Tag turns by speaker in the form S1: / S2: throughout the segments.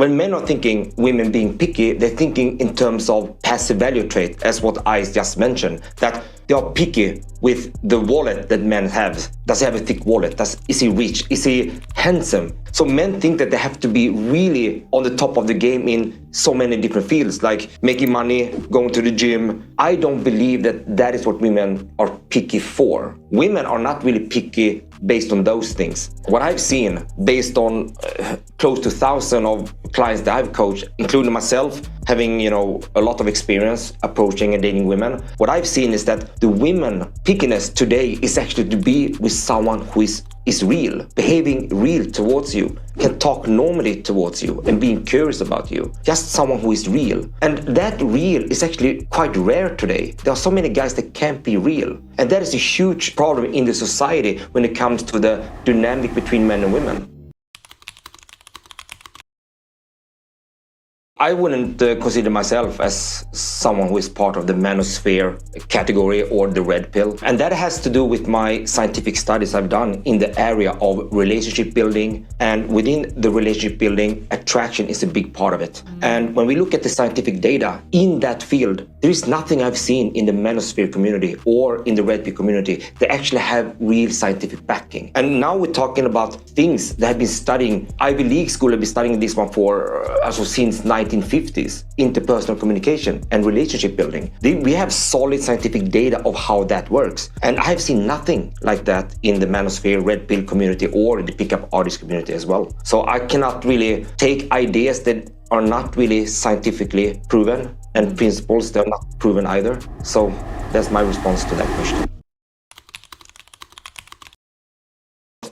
S1: When men are thinking women being picky, they're thinking in terms of passive value trait, as what I just mentioned, that they are picky with the wallet that men have. Does he have a thick wallet? Is he rich? Is he handsome? So men think that they have to be really on the top of the game in so many different fields, like making money, going to the gym. I don't believe that that is what women are picky for. Women are not really picky based on those things. What I've seen, based on close to 1,000 of clients that I've coached, including myself, having a lot of experience approaching and dating women, what I've seen is that the women pickiness today is actually to be with someone who is real, behaving real towards you, can talk normally towards you and being curious about you. Just someone who is real. And that real is actually quite rare today. There are so many guys that can't be real. And that is a huge problem in the society when it comes to the dynamic between men and women. I wouldn't consider myself as someone who is part of the manosphere category or the red pill. And that has to do with my scientific studies I've done in the area of relationship building. And within the relationship building, attraction is a big part of it. And when we look at the scientific data in that field, there is nothing I've seen in the manosphere community or in the red pill community that actually have real scientific backing. And now we're talking about things that have been studying. Ivy League school have been studying this one for since 1950s, interpersonal communication and relationship building. We have solid scientific data of how that works. And I have seen nothing like that in the manosphere, red pill community or the pickup artist community as well. So I cannot really take ideas that are not really scientifically proven and principles that are not proven either. So that's my response to that question.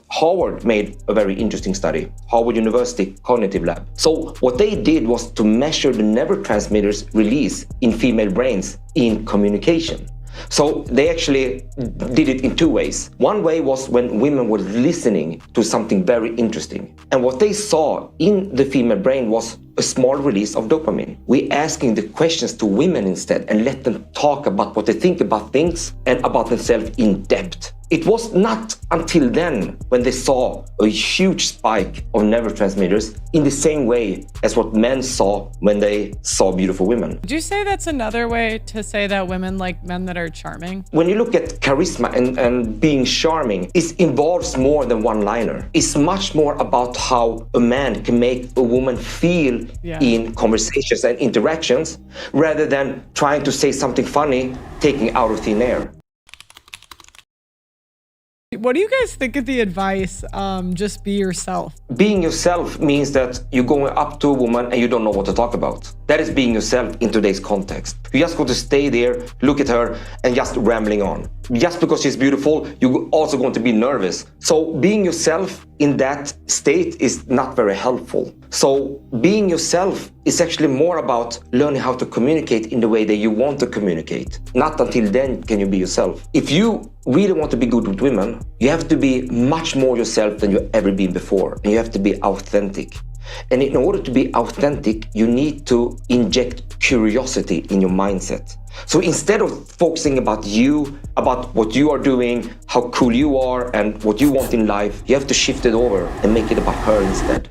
S1: Harvard made a very interesting study, Harvard University Cognitive Lab. So what they did was to measure the neurotransmitters released in female brains in communication. So they actually did it in two ways. One way was when women were listening to something very interesting. And what they saw in the female brain was a small release of dopamine. We asking the questions to women instead and let them talk about what they think about things and about themselves in depth. It was not until then when they saw a huge spike of neurotransmitters in the same way as what men saw when they saw beautiful women.
S2: Would you say that's another way to say that women like men that are charming?
S1: When you look at charisma and being charming, it involves more than one-liner. It's much more about how a man can make a woman feel in conversations and interactions rather than trying to say something funny, taking out of thin air.
S2: What do you guys think of the advice, just be yourself?
S1: Being yourself means that you're going up to a woman and you don't know what to talk about. That is being yourself in today's context. You just got to stay there, look at her, and just rambling on. Just because she's beautiful, you're also going to be nervous. So being yourself in that state is not very helpful. So being yourself is actually more about learning how to communicate in the way that you want to communicate. Not until then can you be yourself. If you really want to be good with women, you have to be much more yourself than you've ever been before. And you have to be authentic. And in order to be authentic, you need to inject curiosity in your mindset. So instead of focusing about you, about what you are doing, how cool you are, and what you want in life, you have to shift it over and make it about her instead.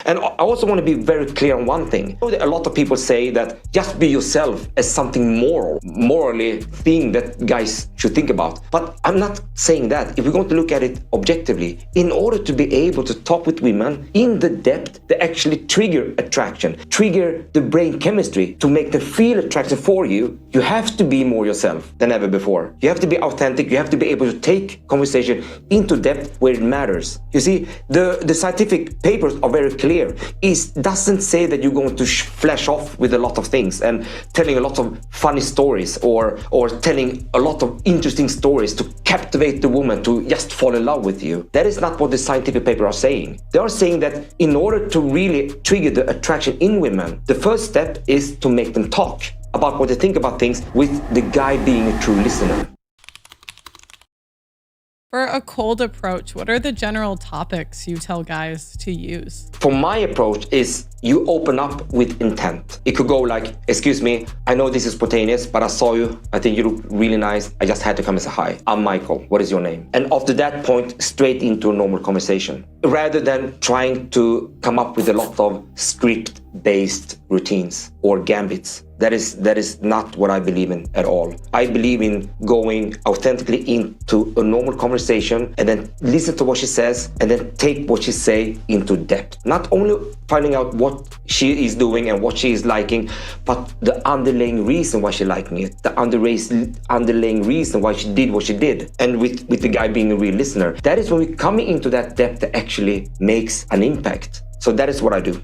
S1: And I also want to be very clear on one thing. A lot of people say that just be yourself as something morally thing that guys should think about. But I'm not saying that. If we're going to look at it objectively, in order to be able to talk with women in the depth that actually trigger attraction, trigger the brain chemistry to make them feel attraction for you, you have to be more yourself than ever before. You have to be authentic. You have to be able to take conversation into depth where it matters. You see, the scientific papers are very clear. It doesn't say that you're going to flash off with a lot of things and telling a lot of funny stories or telling a lot of interesting stories to captivate the woman to just fall in love with you. That is not what the scientific papers are saying. They are saying that in order to really trigger the attraction in women, the first step is to make them talk about what they think about things with the guy being a true listener.
S2: For a cold approach, what are the general topics you tell guys to use?
S1: For my approach is you open up with intent. It could go like, excuse me, I know this is spontaneous, but I saw you. I think you look really nice. I just had to come and say hi. I'm Michael. What is your name? And after that point, straight into a normal conversation. Rather than trying to come up with a lot of script-based routines or gambits. That is not what I believe in at all. I believe in going authentically into a normal conversation and then listen to what she says and then take what she say into depth. Not only finding out what she is doing and what she is liking, but the underlying reason why she's liking it, the underlying reason why she did what she did. And with the guy being a real listener, that is when we're coming into that depth that actually makes an impact. So that is what I do.